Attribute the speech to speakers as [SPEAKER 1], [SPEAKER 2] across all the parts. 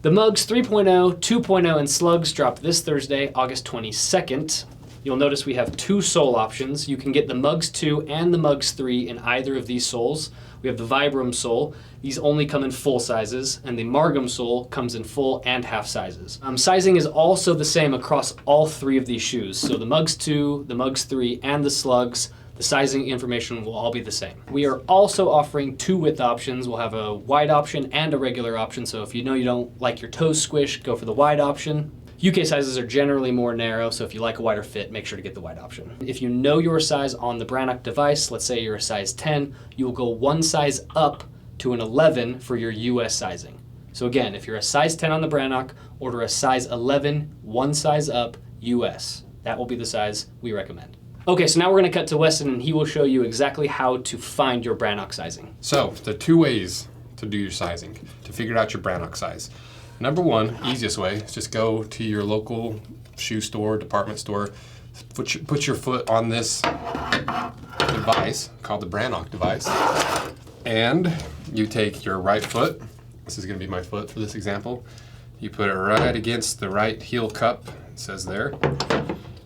[SPEAKER 1] The MUGGS 3.0, 2.0, and SLUGGS drop this Thursday, August 22nd. You'll notice we have two sole options. You can get the MUGGS 2 and the MUGGS 3 in either of these soles. We have the Vibram sole. These only come in full sizes, and the Margam sole comes in full and half sizes. Sizing is also the same across all three of these shoes. So the MUGGS 2, the MUGGS 3, and the SLUGGS, the sizing information will all be the same. We are also offering two width options. We'll have a wide option and a regular option. So if you know you don't like your toes squished, go for the wide option. UK sizes are generally more narrow, so if you like a wider fit, make sure to get the wide option. If you know your size on the Brannock device, let's say you're a size 10, you will go one size up to an 11 for your US sizing. So again, if you're a size 10 on the Brannock, order a size 11, one size up, US. That will be the size we recommend. Okay, so now we're gonna cut to Weston and he will show you exactly how to find your Brannock sizing.
[SPEAKER 2] So, there are two ways to do your sizing, to figure out your Brannock size. Number one, easiest way, is just go to your local shoe store, department store, put your foot on this device called the Brannock device, and you take your right foot, this is gonna be my foot for this example, you put it right against the right heel cup, it says there,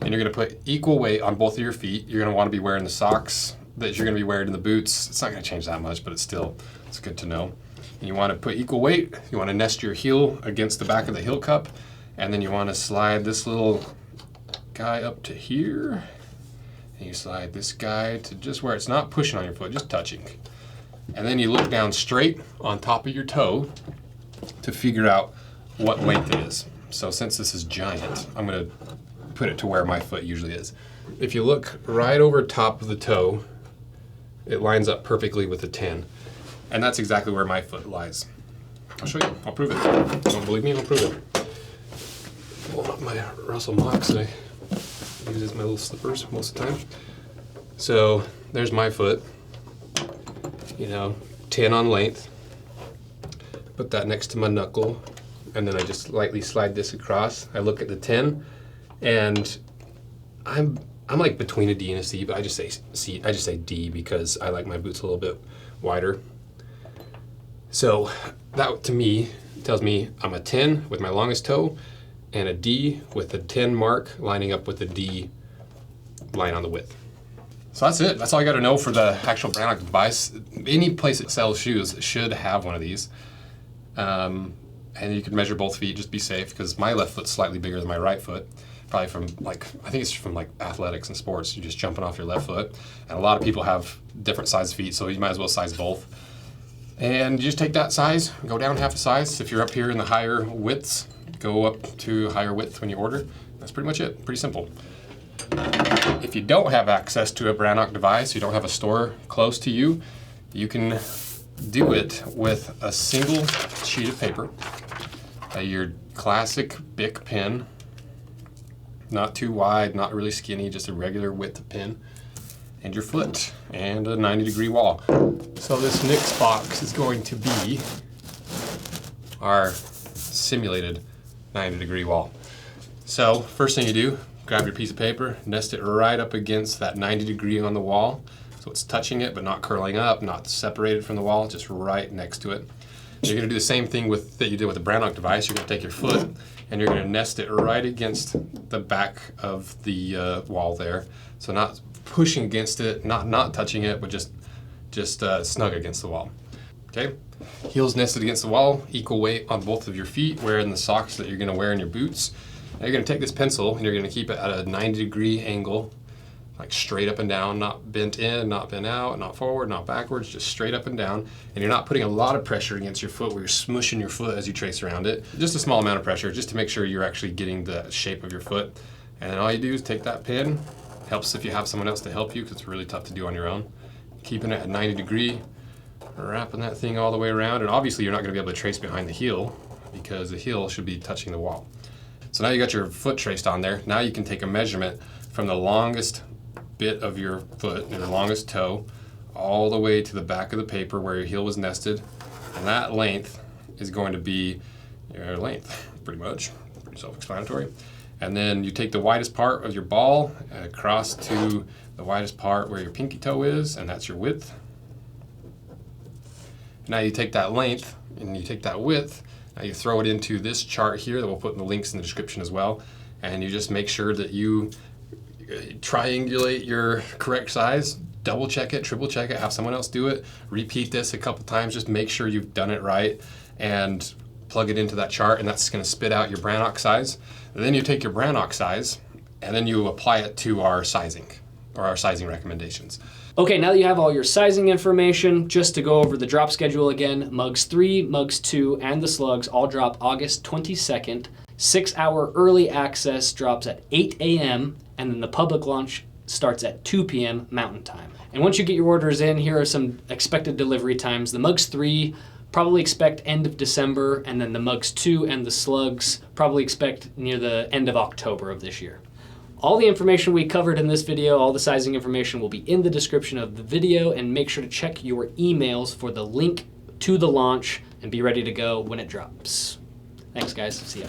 [SPEAKER 2] and you're gonna put equal weight on both of your feet. You're gonna wanna be wearing the socks that you're gonna be wearing in the boots. It's not gonna change that much, but it's good to know. And you want to put equal weight, you want to nest your heel against the back of the heel cup, and then you want to slide this little guy up to here, and you slide this guy to just where it's not pushing on your foot, just touching. And then you look down straight on top of your toe to figure out what length it is. So since this is giant, I'm going to put it to where my foot usually is. If you look right over top of the toe, it lines up perfectly with the 10. And that's exactly where my foot lies. I'll show you, I'll prove it. Don't believe me, I'll prove it. Pull up my Russell MUGGS that I use as my little slippers most of the time. So there's my foot, 10 on length. Put that next to my knuckle, and then I just lightly slide this across. I look at the 10, and I'm like between a D and a C, but I just say C. I just say D because I like my boots a little bit wider. So that to me tells me I'm a 10 with my longest toe and a D with the 10 mark lining up with the D line on the width. So that's it. That's all I got to know for the actual Brannock device. Any place that sells shoes should have one of these. And you can measure both feet, just be safe, because my left foot's slightly bigger than my right foot. Probably from I think it's from athletics and sports. You're just jumping off your left foot. And a lot of people have different size feet, so you might as well size both. And you just take that size, go down half a size. If you're up here in the higher widths, go up to higher width when you order. That's pretty much it, pretty simple. If you don't have access to a Brannock device, you don't have a store close to you, you can do it with a single sheet of paper, your classic Bic pen, not too wide, not really skinny, just a regular width pen, and your foot, and a 90-degree wall. So this next box is going to be our simulated 90-degree wall. So first thing you do, grab your piece of paper, nest it right up against that 90 degree on the wall. So it's touching it, but not curling up, not separated from the wall, just right next to it. You're gonna do the same thing that you did with the Brannock device. You're gonna take your foot and you're gonna nest it right against the back of the wall there. So not pushing against it, not touching it, but just snug against the wall. Okay? Heels nested against the wall, equal weight on both of your feet, wearing the socks that you're gonna wear in your boots. Now you're gonna take this pencil and you're gonna keep it at a 90-degree angle, like straight up and down, not bent in, not bent out, not forward, not backwards, just straight up and down. And you're not putting a lot of pressure against your foot where you're smushing your foot as you trace around it. Just a small amount of pressure, just to make sure you're actually getting the shape of your foot. And then all you do is take that pen. Helps if you have someone else to help you, because it's really tough to do on your own. Keeping it at 90 degree, wrapping that thing all the way around. And obviously you're not gonna be able to trace behind the heel, because the heel should be touching the wall. So now you got your foot traced on there. Now you can take a measurement from the longest bit of your foot, your longest toe, all the way to the back of the paper where your heel was nested. And that length is going to be your length, pretty much, pretty self-explanatory. And then you take the widest part of your ball across to the widest part where your pinky toe is, and that's your width. Now you take that length and you take that width Now you throw it into this chart here that we'll put in the links in the description as well, and you just make sure that you triangulate your correct size, double check it, triple check it, have someone else do it, repeat this a couple times, just make sure you've done it right, and plug it into that chart, and that's going to spit out your Brannock size. And then you take your Brannock size and then you apply it to our sizing, or our sizing recommendations.
[SPEAKER 1] Okay, now that you have all your sizing information, just to go over the drop schedule again, MUGGS 3, MUGGS 2, and the slugs all drop August 22nd. 6-hour early access drops at 8 a.m., and then the public launch starts at 2 p.m. Mountain Time. And once you get your orders in, here are some expected delivery times. The MUGGS 3, probably expect end of December, and then the MUGGS 2 and the slugs probably expect near the end of October of this year. All the information we covered in this video, all the sizing information will be in the description of the video, and make sure to check your emails for the link to the launch and be ready to go when it drops. Thanks guys, see ya.